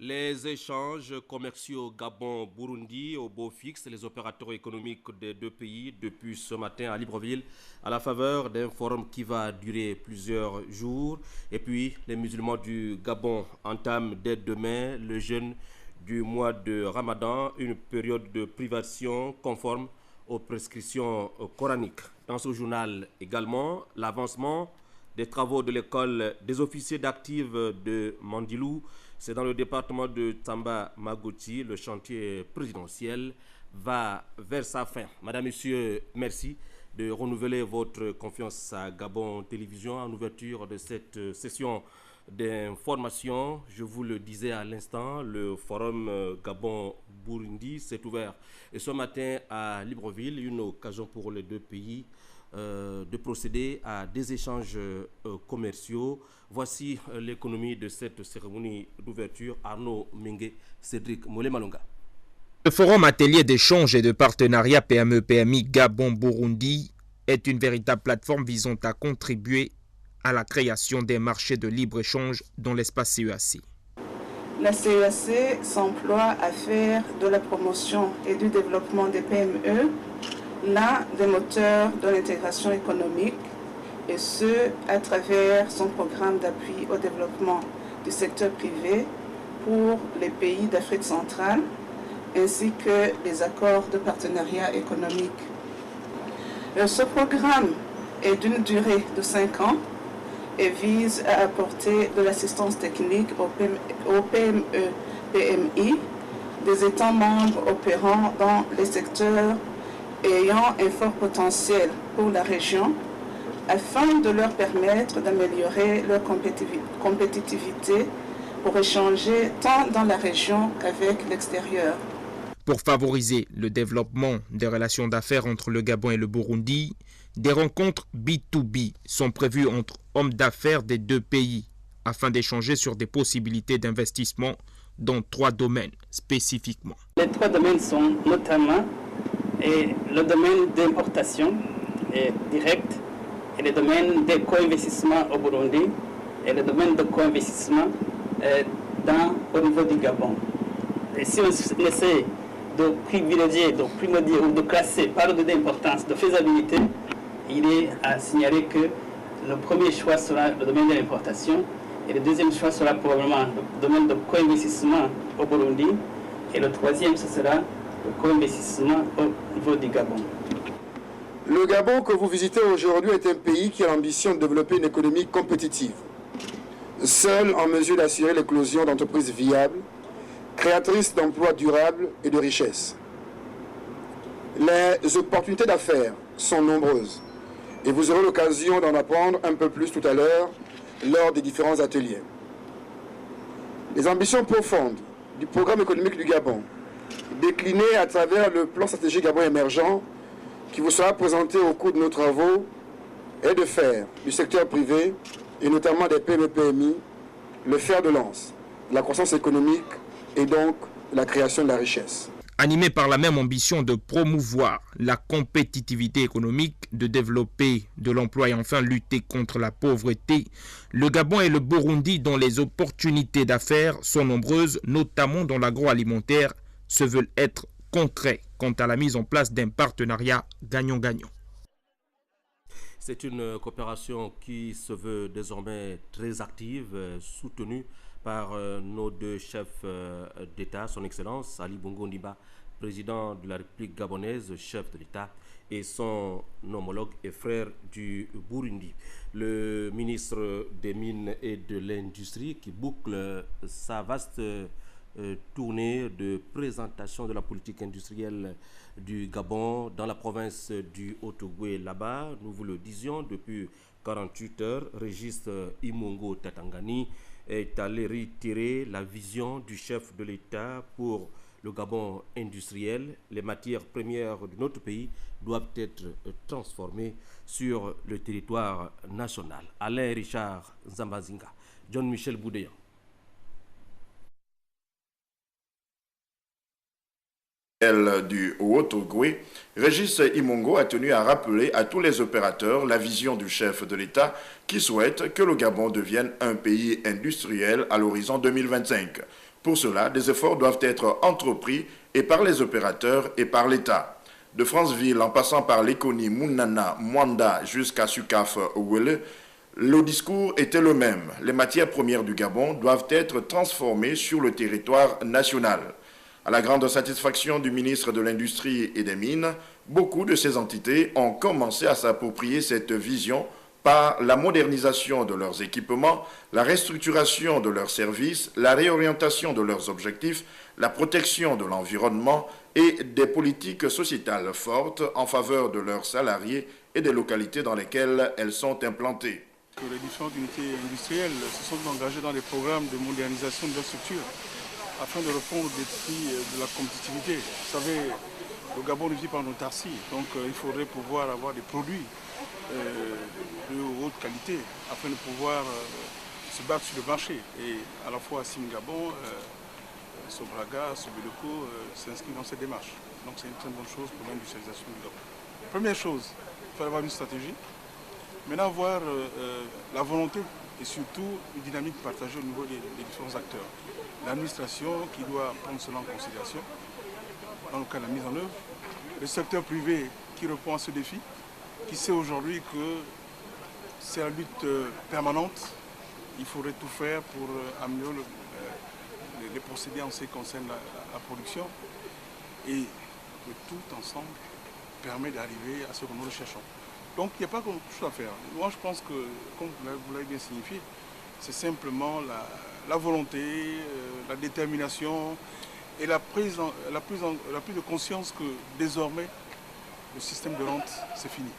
Les échanges commerciaux Gabon-Burundi au beau fixe les opérateurs économiques des deux pays depuis ce matin à Libreville à la faveur d'un forum qui va durer plusieurs jours. Et puis les musulmans du Gabon entament dès demain le jeûne du mois de Ramadan, une période de privation conforme aux prescriptions coraniques. Dans ce journal également, l'avancement des travaux de l'école des officiers d'actifs de Mandilou. C'est dans le département de Tamba Magoti. Le chantier présidentiel va vers sa fin. Madame, Monsieur, merci de renouveler votre confiance à Gabon Télévision en ouverture de cette session d'information. Je vous le disais à l'instant, le forum Gabon-Burundi s'est ouvert. Et ce matin à Libreville, une occasion pour les deux pays de procéder à des échanges commerciaux. Voici l'économie de cette cérémonie d'ouverture. Arnaud Mengue, Cédric Molé-Malonga. Le forum atelier d'échange et de partenariat PME-PMI Gabon-Burundi est une véritable plateforme visant à contribuer à la création des marchés de libre-échange dans l'espace CEAC. La CEAC s'emploie à faire de la promotion et du développement des PME l'un des moteurs de l'intégration économique, et ce, à travers son programme d'appui au développement du secteur privé pour les pays d'Afrique centrale, ainsi que les accords de partenariat économique. Ce programme est d'une durée de 5 ans et vise à apporter de l'assistance technique aux PME-PMI des États membres opérant dans les secteurs ayant un fort potentiel pour la région, afin de leur permettre d'améliorer leur compétitivité pour échanger tant dans la région qu'avec l'extérieur. Pour favoriser le développement des relations d'affaires entre le Gabon et le Burundi, des rencontres B2B sont prévues entre hommes d'affaires des deux pays afin d'échanger sur des possibilités d'investissement dans 3 domaines spécifiquement. Les 3 domaines sont notamment le domaine d'importation directe, et le domaine de co-investissement au Burundi, et le domaine de co-investissement au niveau du Gabon. Et si on essaie de privilégier, de primordier ou de classer par ordre d'importance, de faisabilité, il est à signaler que le premier choix sera le domaine de l'importation, et le deuxième choix sera probablement le domaine de co-investissement au Burundi, et le troisième, ce sera le co-investissement au niveau du Gabon. Le Gabon que vous visitez aujourd'hui est un pays qui a l'ambition de développer une économie compétitive, seul en mesure d'assurer l'éclosion d'entreprises viables, créatrices d'emplois durables et de richesses. Les opportunités d'affaires sont nombreuses et vous aurez l'occasion d'en apprendre un peu plus tout à l'heure lors des différents ateliers. Les ambitions profondes du programme économique du Gabon, déclinées à travers le plan stratégique Gabon émergent qui vous sera présenté au cours de nos travaux, est de faire du secteur privé, et notamment des PME-PMI, le fer de lance de la croissance économique et donc la création de la richesse. Animé par la même ambition de promouvoir la compétitivité économique, de développer de l'emploi et enfin lutter contre la pauvreté, le Gabon et le Burundi, dont les opportunités d'affaires sont nombreuses, notamment dans l'agroalimentaire, se veulent être concrets quant à la mise en place d'un partenariat gagnant-gagnant. C'est une coopération qui se veut désormais très active, soutenue par nos 2 chefs d'État, son Excellence Ali Bongo Ondimba, président de la République gabonaise, chef de l'État, et son homologue et frère du Burundi. Le ministre des Mines et de l'Industrie qui boucle sa vaste tournée de présentation de la politique industrielle du Gabon dans la province du Haut-Ogooué. Là-bas, nous vous le disions, depuis 48 heures, Régis Imongo Tatangani est allé réitérer la vision du chef de l'État pour le Gabon industriel. Les matières premières de notre pays doivent être transformées sur le territoire national. Alain Richard Zambazinga, John Michel Boudéan. Du Haut-Ogooué, Régis Imongo a tenu à rappeler à tous les opérateurs la vision du chef de l'État qui souhaite que le Gabon devienne un pays industriel à l'horizon 2025. Pour cela, des efforts doivent être entrepris et par les opérateurs et par l'État. De Franceville, en passant par Lekoni, Mounana, Mwanda jusqu'à Sukaf Ouele, le discours était le même. Les matières premières du Gabon doivent être transformées sur le territoire national. À la grande satisfaction du ministre de l'Industrie et des Mines, beaucoup de ces entités ont commencé à s'approprier cette vision par la modernisation de leurs équipements, la restructuration de leurs services, la réorientation de leurs objectifs, la protection de l'environnement et des politiques sociétales fortes en faveur de leurs salariés et des localités dans lesquelles elles sont implantées. Les différentes unités industrielles se sont engagées dans des programmes de modernisation de leurs structures afin de répondre aux défis de la compétitivité. Vous savez, le Gabon ne vit pas en autarcie, donc il faudrait pouvoir avoir des produits de haute qualité afin de pouvoir se battre sur le marché. Et à la fois Sim Gabon, Sobraga, Sobedeco s'inscrivent dans cette démarche. Donc c'est une très bonne chose pour l'industrialisation du Gabon. Première chose, il faut avoir une stratégie. Maintenant, voir la volonté et surtout une dynamique partagée au niveau des différents acteurs. L'administration qui doit prendre cela en considération dans le cas de la mise en œuvre. Le secteur privé qui répond à ce défi, qui sait aujourd'hui que c'est la lutte permanente. Il faudrait tout faire pour améliorer les procédés en ce qui concerne la production et que tout ensemble permet d'arriver à ce que nous recherchons. Donc il n'y a pas grand chose à faire. Moi je pense que, comme vous l'avez bien signifié, c'est simplement la volonté, la détermination et la prise de conscience que désormais le système de rente c'est fini.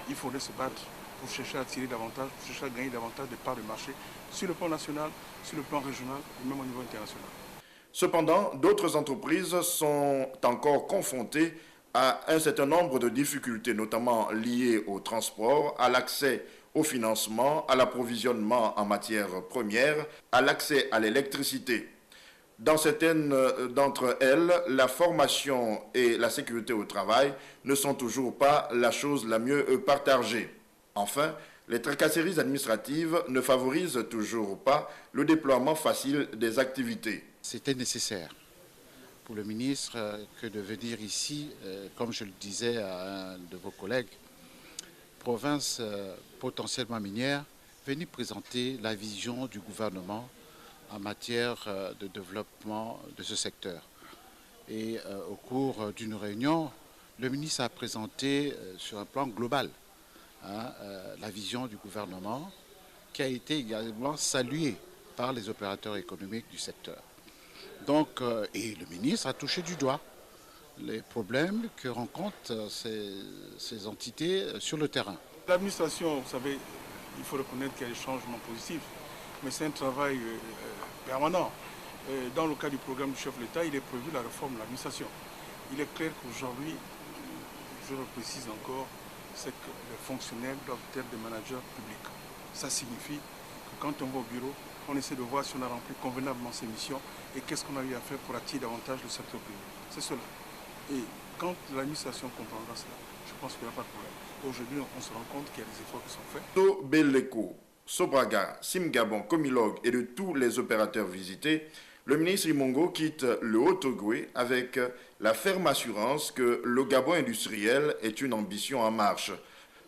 Il faudrait se battre pour chercher à tirer davantage, pour chercher à gagner davantage de parts de marché sur le plan national, sur le plan régional et même au niveau international. Cependant, d'autres entreprises sont encore confrontées à un certain nombre de difficultés, notamment liées au transport, à l'accès au financement, à l'approvisionnement en matières premières, à l'accès à l'électricité. Dans certaines d'entre elles, la formation et la sécurité au travail ne sont toujours pas la chose la mieux partagée. Enfin, les tracasseries administratives ne favorisent toujours pas le déploiement facile des activités. C'était nécessaire pour le ministre que de venir ici, comme je le disais à un de vos collègues, province potentiellement minière, venir présenter la vision du gouvernement en matière de développement de ce secteur. Et au cours d'une réunion, le ministre a présenté sur un plan global la vision du gouvernement qui a été également saluée par les opérateurs économiques du secteur. Donc, et le ministre a touché du doigt les problèmes que rencontrent ces entités sur le terrain. L'administration, vous savez, il faut reconnaître qu'il y a des changements positifs, mais c'est un travail permanent. Dans le cas du programme du chef de l'État, il est prévu la réforme de l'administration. Il est clair qu'aujourd'hui, je le précise encore, c'est que les fonctionnaires doivent être des managers publics. Ça signifie que quand on va au bureau, on essaie de voir si on a rempli convenablement ses missions et qu'est-ce qu'on a eu à faire pour attirer davantage le secteur privé. C'est cela. Et quand l'administration comprendra cela, je pense qu'il n'y aura pas de problème. Aujourd'hui, on se rend compte qu'il y a des efforts qui sont faits. Sobedeco, Sobraga, Sim Gabon, Comilog et de tous les opérateurs visités, le ministre Imongo quitte le Haut-Ogooué avec la ferme assurance que le Gabon industriel est une ambition en marche.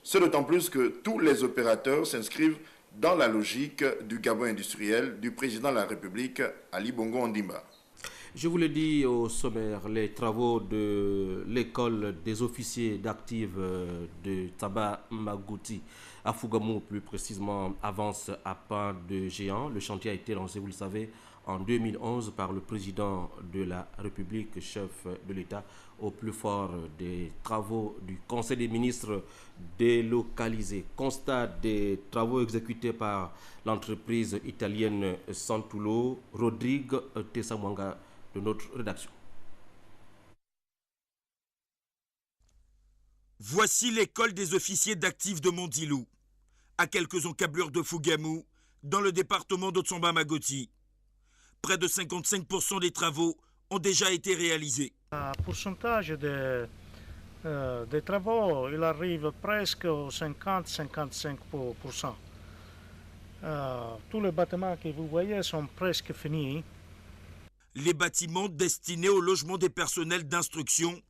C'est d'autant plus que tous les opérateurs s'inscrivent dans la logique du Gabon industriel du président de la République, Ali Bongo Ondimba. Je vous l'ai dit au sommaire, les travaux de l'école des officiers d'actifs de Taba Magouti à Fougamou, plus précisément, avance à pas de géant. Le chantier a été lancé, vous le savez, en 2011 par le président de la République, chef de l'État, au plus fort des travaux du Conseil des ministres délocalisé. Constat des travaux exécutés par l'entreprise italienne Santulo, Rodrigue Tessamwanga de notre rédaction. Voici l'école des officiers d'actifs de Mondilou, à quelques encablures de Fougamou, dans le département d'Otsomba-Magoti. Près de 55% des travaux ont déjà été réalisés. Le pourcentage des travaux, il arrive presque au 50-55%. Tous les bâtiments que vous voyez sont presque finis. Les bâtiments destinés au logement des personnels d'instruction,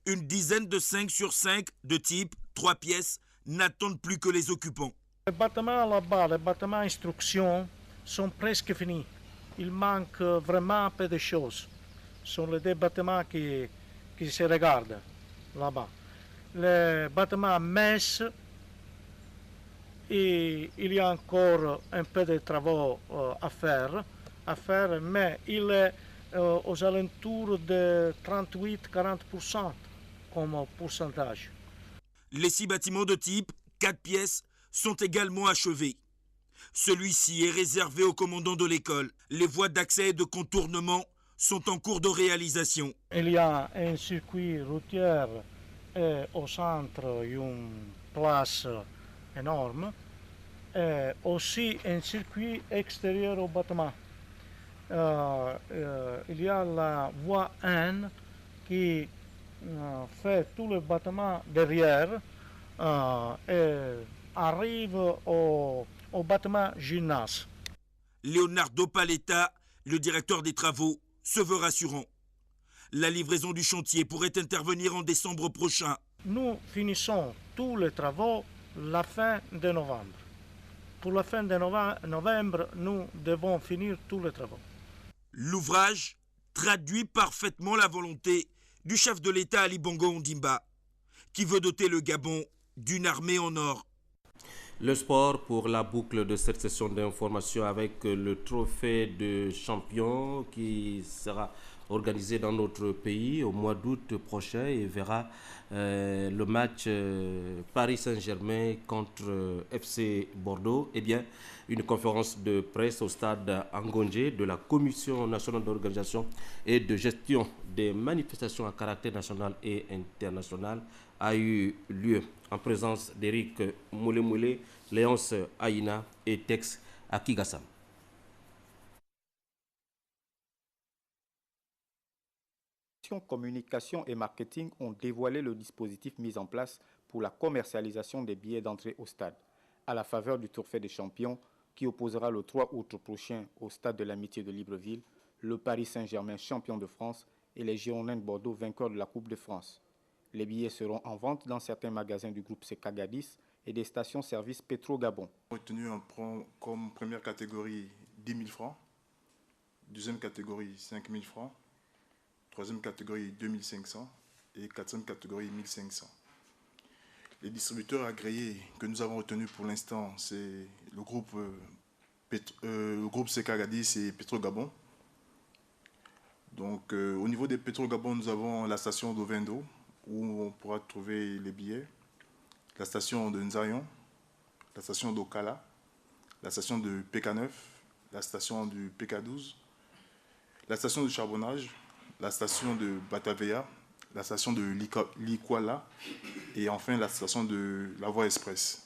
une dizaine de 5 sur 5 de type 3 pièces, n'attendent plus que les occupants. Les bâtiments là-bas, les bâtiments instruction, sont presque finis. Il manque vraiment peu de choses. Ce sont les deux bâtiments qui se regardent là-bas. Les bâtiments mess, et il y a encore un peu de travaux à faire, mais il est aux alentours de 38-40% comme pourcentage. Les 6 bâtiments de type 4 pièces sont également achevés. Celui-ci est réservé au commandant de l'école. Les voies d'accès et de contournement sont en cours de réalisation. Il y a un circuit routier et au centre une place énorme et aussi un circuit extérieur au bâtiment. Il y a la voie 1 qui fait tout le bâtiment derrière et arrive au bâtiment gymnase. Leonardo Paletta, le directeur des travaux, se veut rassurant. La livraison du chantier pourrait intervenir en décembre prochain. Nous finissons tous les travaux la fin de novembre. Pour la fin de novembre, nous devons finir tous les travaux. L'ouvrage traduit parfaitement la volonté du chef de l'État Ali Bongo Ondimba, qui veut doter le Gabon d'une armée en or. Le sport pour la boucle de cette session d'information avec le trophée de champion qui sera organisé dans notre pays au mois d'août prochain et verra le match Paris Saint-Germain contre FC Bordeaux. Eh bien, une conférence de presse au stade Angondje de la Commission nationale d'organisation et de gestion des manifestations à caractère national et international a eu lieu en présence d'Éric Moulé, Léonce Aïna et Tex Akigassam. Communication et marketing ont dévoilé le dispositif mis en place pour la commercialisation des billets d'entrée au stade, à la faveur du Trophée des champions qui opposera le 3 août prochain au stade de l'Amitié de Libreville le Paris Saint-Germain champion de France et les Girondins de Bordeaux vainqueurs de la Coupe de France. Les billets seront en vente dans certains magasins du groupe Sekagadis et des stations-service Petro-Gabon. Retenu comme première catégorie 10 000 francs, deuxième catégorie 5 000 francs, troisième catégorie 2500 et quatrième catégorie 1500. Les distributeurs agréés que nous avons retenus pour l'instant, c'est le groupe Sekagadis et Petro-Gabon. Donc au niveau des Petro-Gabon, nous avons la station d'Ovendo où on pourra trouver les billets, la station de Nzayon, la station d'Okala, la station de PK9, la station du PK12, la station de Charbonnage, la station de Batavia, la station de Likwala et enfin la station de la Voie Express.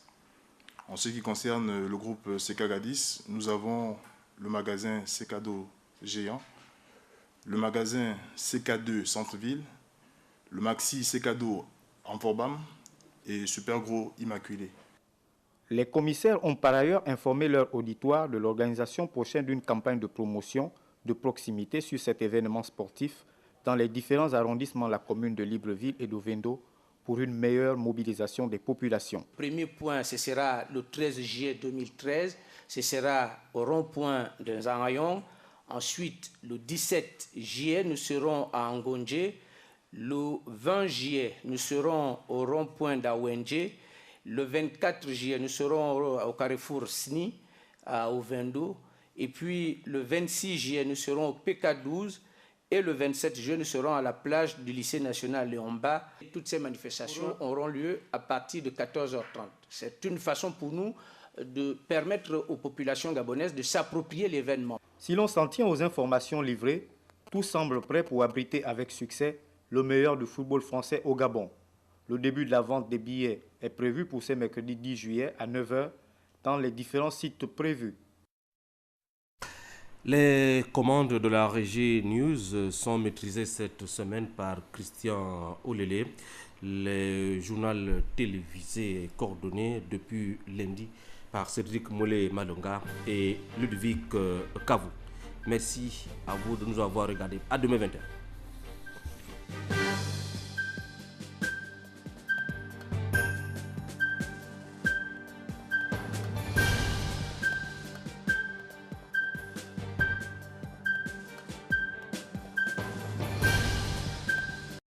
En ce qui concerne le groupe Sekagadis, nous avons le magasin Sekado Géant, le magasin CK2 Centre-Ville, le Maxi Sekado Amforbam et Super Gros Immaculé. Les commissaires ont par ailleurs informé leur auditoire de l'organisation prochaine d'une campagne de promotion de proximité sur cet événement sportif dans les différents arrondissements de la commune de Libreville et d'Ovendo pour une meilleure mobilisation des populations. Premier point, ce sera le 13 juillet 2013, ce sera au rond-point de Nzayon. Ensuite, le 17 juillet, nous serons à Angondje. Le 20 juillet, nous serons au rond-point d'Awenje. Le 24 juillet, nous serons au carrefour SNI, à Ovendo. Et puis, le 26 juillet, nous serons au PK12. Et le 27 juillet, nous serons à la plage du lycée national Léomba. Toutes ces manifestations auront lieu à partir de 14h30. C'est une façon pour nous de permettre aux populations gabonaises de s'approprier l'événement. Si l'on s'en tient aux informations livrées, tout semble prêt pour abriter avec succès le meilleur du football français au Gabon. Le début de la vente des billets est prévu pour ce mercredi 10 juillet à 9h dans les différents sites prévus. Les commandes de la régie News sont maîtrisées cette semaine par Christian Olélé. Le journal télévisé est coordonné depuis lundi par Cédric Molé Malonga et Ludovic Kavou. Merci à vous de nous avoir regardés. À demain 20h.